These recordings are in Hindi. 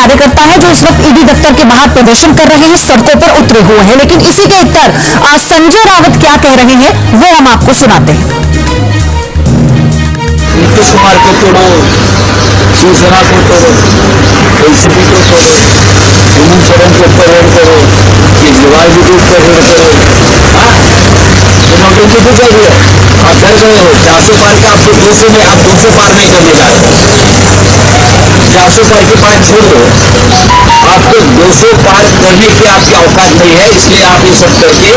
कार्यकर्ता हैं जो इस वक्त ईडी दफ्तर के बाहर प्रदर्शन कर रहे हैं, सड़कों पर उतरे हुए हैं। लेकिन इसी के उत्तर संजय रावत क्या कह रहे हैं वो हम आपको सुनाते हैं। नीतीश कुमार को तोड़ो, शिवसेना को तोड़ो, एनसीपी को तोड़ो, हेमंत सोरेन के ऊपर रेड करो, केजरीवाल जी के ऊपर रेड करो। नोटबंदी तो चल रही है, आप डर गए हो 400 पार का आपको 200 में, आप 200 पार नहीं करने जा रहे। 400 पार की बात छोड़ दो, आपको 200 पार करने की आपकी औकात नहीं है। इसलिए आप ये सब करके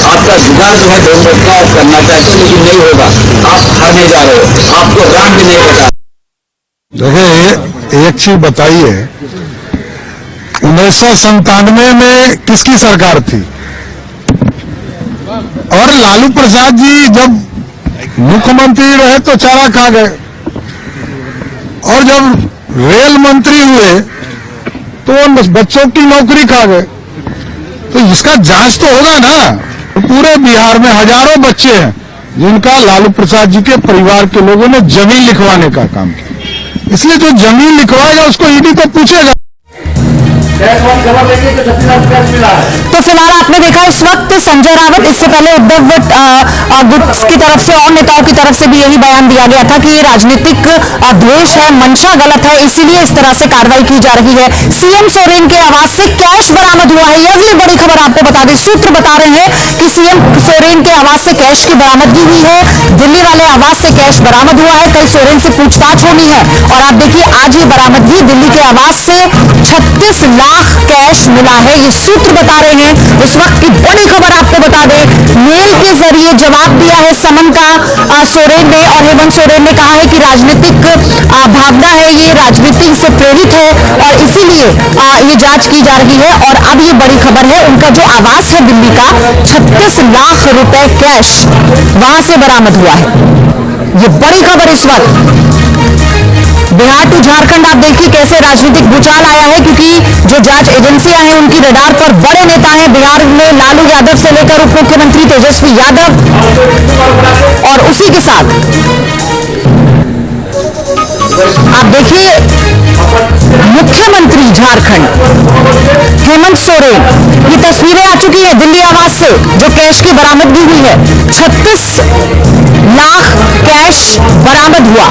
आपका जुगाड़ जो है बहुमत का आप करना चाहते हो, लेकिन नहीं होगा। आप हारने जा रहे हो, आपको राम भी नहीं बता। देखिए, एक चीज बताइए, 1997 में किसकी सरकार थी? और लालू प्रसाद जी जब मुख्यमंत्री रहे तो चारा खा गए, और जब रेल मंत्री हुए तो बच्चों की नौकरी खा गए। तो इसका जांच तो होगा ना। पूरे बिहार में हजारों बच्चे हैं जिनका लालू प्रसाद जी के परिवार के लोगों ने जमीन लिखवाने का काम किया। इसलिए जो जमीन लिखवाएगा उसको ईडी तो पूछेगा। तो फिलहाल आपने देखा इस वक्त संजय रावत, इससे पहले उद्धव गुट की तरफ से और नेताओं की तरफ से भी यही बयान दिया गया था कि ये राजनीतिक द्वेष है, मंशा गलत है, इसीलिए इस तरह से कार्रवाई की जा रही है। सीएम सोरेन के आवास से कैश बरामद हुआ है, यह भी बड़ी खबर आपको बता दें। सूत्र बता रहे हैं कि सीएम सोरेन के आवास से कैश की बरामदगी हुई है। दिल्ली वाले आवास से कैश बरामद हुआ है, कल सोरेन से पूछताछ होनी है। और आप देखिए, आज ही बरामदगी, दिल्ली के आवास से 36 लाख कैश मिला है, ये सूत्र बता रहे हैं। इस वक्त की बड़ी खबर आपको बता दें, मेल के जरिए जवाब दिया है समन का सोरेन ने, और हेमंत सोरेन ने कहा है कि राजनीतिक भावना है, ये राजनीति से प्रेरित है और इसीलिए ये जांच की जा रही है। और अब ये बड़ी खबर है, उनका जो आवास है दिल्ली का, 36 लाख रुपए कैश वहां से बरामद हुआ है। ये बड़ी खबर इस वक्त। बिहार टू झारखंड आप देखिए कैसे राजनीतिक भूचाल आया है, क्योंकि जो जांच एजेंसियां हैं उनकी रडार पर बड़े नेता हैं बिहार में, लालू यादव से लेकर उप मुख्यमंत्री तेजस्वी यादव, और उसी के साथ आप देखिए मुख्यमंत्री झारखंड हेमंत सोरेन, ये तस्वीरें आ चुकी है दिल्ली आवास से जो कैश की बरामदगी हुई है। 36 लाख कैश बरामद हुआ।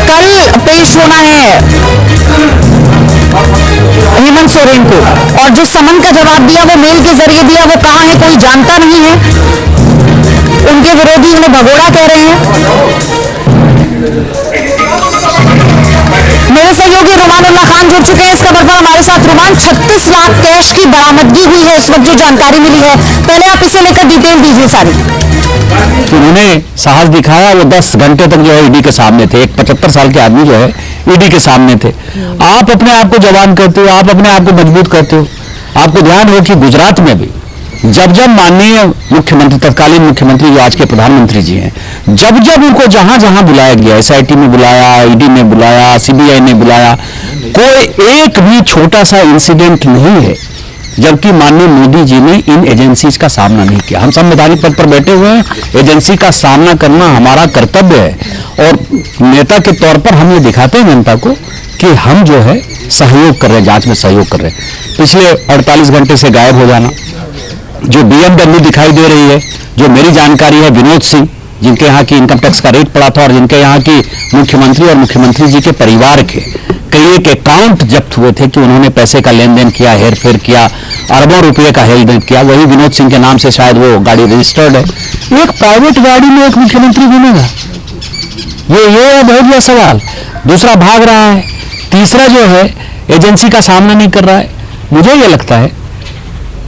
कल पेश होना है हेमंत सोरेन को, और जो समन का जवाब दिया वो मेल के जरिए दिया, वो कहाँ है कोई जानता नहीं है। उनके विरोधी उन्हें भगोड़ा कह रहे हैं। मेरे सहयोगी रुमानुल्लाह खान जुड़ चुके हैं इस खबर पर हमारे साथ। रुमान, 36 लाख कैश की बरामदगी हुई है इस वक्त जो जानकारी मिली है, पहले आप इसे लेकर डिटेल दीजिए सारी। उन्होंने साहस दिखाया, वो 10 घंटे तक जो है ईडी के सामने थे। एक 75 साल के आदमी जो है ईडी के सामने थे। आप अपने आप को जवान करते हो, आप अपने आप को मजबूत करते हो। आपको ध्यान हो कि गुजरात में भी जब जब माननीय मुख्यमंत्री, तत्कालीन मुख्यमंत्री जो आज के प्रधानमंत्री जी हैं, जब जब उनको जहां जहां बुलाया गया, एसआईटी में बुलाया, ईडी में बुलाया, सीबीआई में बुलाया, कोई एक भी छोटा सा इंसिडेंट नहीं है जबकि माननीय मोदी जी ने इन एजेंसीज का सामना नहीं किया। हम संवैधानिक पद पर बैठे हुए हैं, एजेंसी का सामना करना हमारा कर्तव्य है और नेता के तौर पर हम ये दिखाते हैं जनता को कि हम जो है सहयोग कर रहे हैं, जांच में सहयोग कर रहे हैं। पिछले 48 घंटे से गायब हो जाना, जो BMW दिखाई दे रही है, जो मेरी जानकारी है विनोद सिंह, जिनके यहाँ की इनकम टैक्स का रेट पड़ा था और जिनके यहाँ की मुख्यमंत्री और मुख्यमंत्री जी के परिवार के कई एक अकाउंट जब्त हुए थे कि उन्होंने पैसे का लेन देन किया, हेर फेर किया, अरबों रुपए का हेर फेर किया। वही विनोद सिंह के नाम से शायद वो गाड़ी रजिस्टर्ड है। एक प्राइवेट गाड़ी में एक मुख्यमंत्री घूमेगा, ये है बहुत बड़ा सवाल। दूसरा भाग रहा है, तीसरा जो है एजेंसी का सामना नहीं कर रहा है। मुझे ये लगता है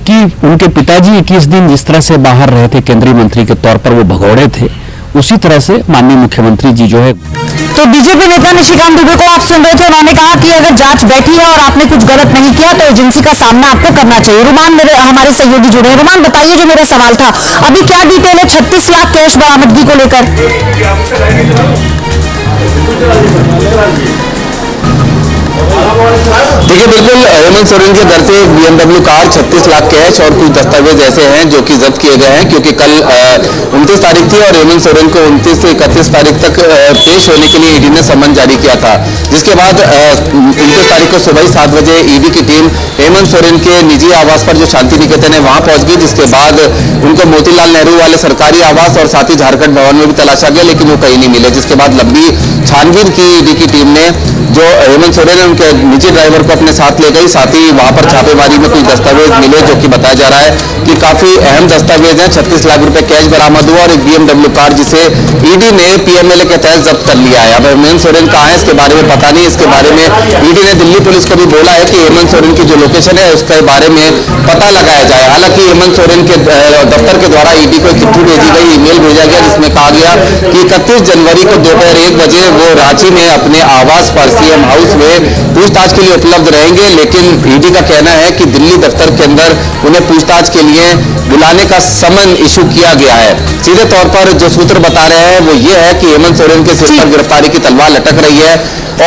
कि उनके पिताजी 21 दिन जिस तरह से बाहर रहे थे केंद्रीय मंत्री के तौर पर, वो भगोड़े थे, उसी तरह से माननीय मुख्यमंत्री जी जो है। तो बीजेपी नेता निशिकांत दुबे को आप सुन रहे थे, उन्होंने कहा कि अगर जांच बैठी है और आपने कुछ गलत नहीं किया तो एजेंसी का सामना आपको करना चाहिए। रुमान मेरे हमारे सहयोगी जुड़े हैं। रुमान बताइए, जो मेरा सवाल था अभी क्या डिटेल है 36 लाख कैश बरामदगी को लेकर? देखिए, बिल्कुल हेमंत सोरेन के घर से एक BMW कार, 36 लाख कैश और कुछ दस्तावेज ऐसे हैं जो कि जब्त किए गए हैं, क्योंकि कल 29 तारीख थी और हेमंत सोरेन को 29 से 31 तारीख तक पेश होने के लिए ईडी ने समन जारी किया था। जिसके बाद 29 तारीख को सुबह 7 बजे ईडी की टीम हेमंत सोरेन के निजी आवास पर जो शांति निकेतन है वहां पहुंच गई, जिसके बाद उनको मोतीलाल नेहरू वाले सरकारी आवास और साथ ही झारखंड भवन में भी तलाशा गया, लेकिन वो कहीं नहीं मिले। जिसके बाद लंबी छानबीन की ईडी की टीम ने जो हेमंत सोरेन है उनके निजी ड्राइवर को अपने साथ ले गई। साथ ही वहां पर छापेमारी में कुछ दस्तावेज मिले जो कि बताया जा रहा है कि काफी अहम दस्तावेज हैं। 36 लाख रुपए कैश बरामद हुआ और एक BMW कार जिसे ईडी ने PMLA के तहत जब्त कर लिया है। अब हेमंत सोरेन कहाँ है इसके बारे में पता नहीं। इसके बारे में ईडी ने दिल्ली पुलिस को भी बोला है कि हेमंत सोरेन की जो लोकेशन है उसके बारे में पता लगाया जाए। हालांकि हेमंत सोरेन के दफ्तर के द्वारा ईडी को एक चिट्ठी भेजी गई, ईमेल भेजा गया, जिसमें कहा गया कि 31 जनवरी को दोपहर 1 बजे वो रांची में अपने आवास पर CM हाउस में पूछताछ के लिए उपलब्ध रहेंगे। लेकिन ईडी का कहना है कि दिल्ली दफ्तर के अंदर उन्हें पूछताछ के लिए बुलाने का समन इशू किया गया है। सीधे तौर पर जो सूत्र बता रहे हैं वो ये है कि हेमंत सोरेन के सिर पर गिरफ्तारी की तलवार लटक रही है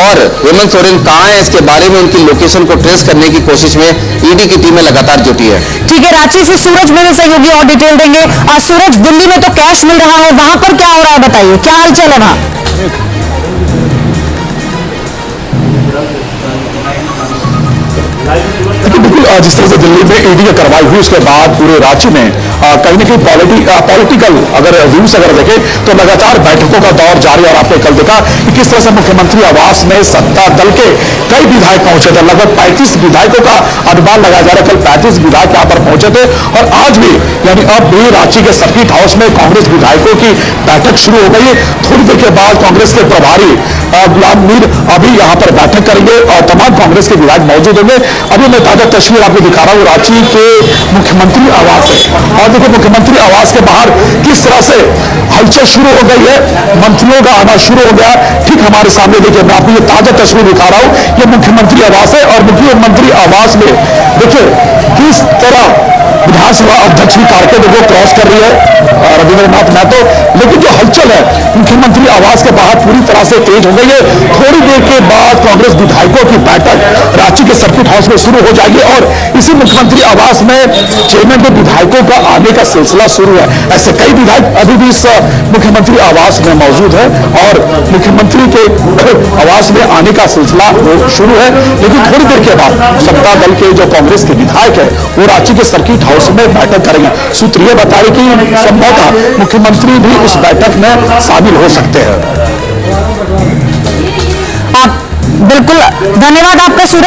और हेमंत सोरेन कहाँ है इसके बारे में उनकी लोकेशन को ट्रेस करने की कोशिश में ईडी की टीमें लगातार जुटी है। ठीक है, रांची से सूरज मेरे सहयोगी और डिटेल देंगे। सूरज, दिल्ली में तो कैश मिल रहा है, वहां पर क्या हो रहा है बताइए, क्या हालचाल है वहां? बिल्कुल जिस तरह से दिल्ली में ईडी की कार्रवाई हुई उसके बाद पूरे राज्य में कहीं ना कहीं पॉलिटिकल अगर व्यूज अगर देखें तो लगातार बैठकों का दौर जारी। और आपने कल देखा कि किस तरह से मुख्यमंत्री आवास में सत्ता दल के कई विधायक पहुंचे थे। लगभग 35 विधायकों का अनुमान लगाया जा रहा है। कल 35 विधायक यहाँ पर पहुंचे थे और आज भी यानी अब भी रांची के सर्किट हाउस में कांग्रेस विधायकों की बैठक शुरू हो गई है। थोड़ी देर के बाद कांग्रेस के प्रभारी गुलाम मीर अभी यहाँ पर बैठक करेंगे और तमाम कांग्रेस के विधायक मौजूद होंगे। अभी मैं ताजा तस्वीर आपको दिखा रहा हूँ रांची के मुख्यमंत्री आवास है और देखो मुख्यमंत्री आवास के बाहर किस तरह से हलचल शुरू हो गई है, मंत्रियों का आना शुरू हो गया। ठीक हमारे सामने देखिए, मैं आपको ये ताजा तस्वीर दिखा रहा हूँ, ये मुख्यमंत्री आवास है और मुख्यमंत्री आवास में देखिए किस तरह विधानसभा अध्यक्ष की कारकेड वो क्रॉस कर रही है रविंद्रनाथ महतो। लेकिन जो हलचल है मुख्यमंत्री आवास के बाहर पूरी तरह से तेज हो गई है। थोड़ी देर के बाद कांग्रेस विधायकों की बैठक रांची के सर्किट हाउस में शुरू हो जाएगी और इसी मुख्यमंत्री आवास में चेयरमैन के विधायकों का आने का सिलसिला शुरू है। ऐसे कई विधायक अभी भी इस मुख्यमंत्री आवास में मौजूद है और मुख्यमंत्री के आवास में आने का सिलसिला शुरू है। लेकिन थोड़ी देर के बाद सत्ता दल के जो कांग्रेस के विधायक है वो रांची के सर्किट हाउस में बैठक करेंगे। सूत्र ये बता रहे कि संभवतः मुख्यमंत्री भी इस बैठक में शामिल हो सकते हैं। आप बिल्कुल, धन्यवाद आपका सूरज।